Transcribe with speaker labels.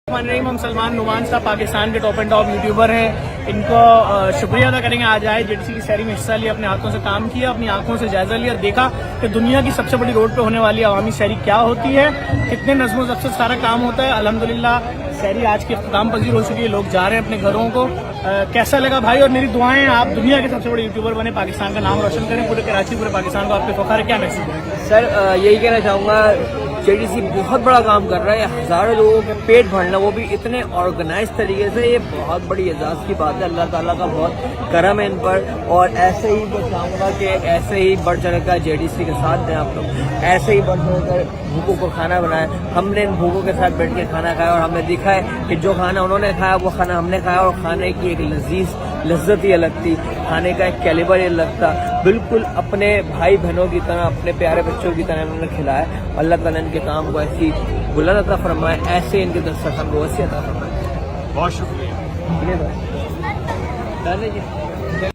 Speaker 1: हम सलमान नुमान साहब पाकिस्तान के टॉप एंड टॉप यूट्यूबर हैं, इनको शुक्रिया अदा करेंगे। आज आए जेडीसी की सैरी में हिस्सा लिया, अपने हाथों से काम किया, अपनी आंखों से जायजा लिया, देखा कि दुनिया की सबसे बड़ी रोड पे होने वाली अवामी सैरी क्या होती है, कितने नज़्मो ज़ब्त से सारा काम होता है। अल्हम्दुलिल्लाह सैरी आज की इख्तिताम पजीर हो चुकी है, लोग जा रहे हैं अपने घरों को। कैसा लगा भाई? और मेरी दुआएं आप दुनिया के सबसे बड़े यूट्यूबर बने, पाकिस्तान का नाम रोशन करें, पूरे कराची पूरे पाकिस्तान को आपके फखर है, क्या मैसेज है?
Speaker 2: सर यही कहना चाहूँगा, जेडीसी बहुत बड़ा काम कर रहा है, हज़ारों लोगों के पेट भरना, वो भी इतने ऑर्गेनाइज तरीके से, ये बहुत बड़ी एजाज़ की बात है। अल्लाह ताला का बहुत करम है इन पर, और ऐसे ही मैं चाहूँगा कि ऐसे ही बढ़ चढ़ कर जेडीसी के साथ दें आप लोग, ऐसे ही बढ़ चढ़ कर भूखों को खाना बनाए। हमने इन भूखों के साथ बैठ के खाना खाया और हमें दिखा है कि जो खाना उन्होंने खाया वो खाना हमने खाया, और खाने की एक लज्जत ही अलग थी, खाने का एक कैलिबर ही अलग था। बिल्कुल अपने भाई बहनों की तरह, अपने प्यारे बच्चों की तरह उन्होंने खिलाया। अल्लाह ताला इनके काम को ऐसी बुलंद अता फरमाए, ऐसे इनके दस्तरखान को वसी अता फरमाए।
Speaker 3: बहुत शुक्रिया।
Speaker 2: जी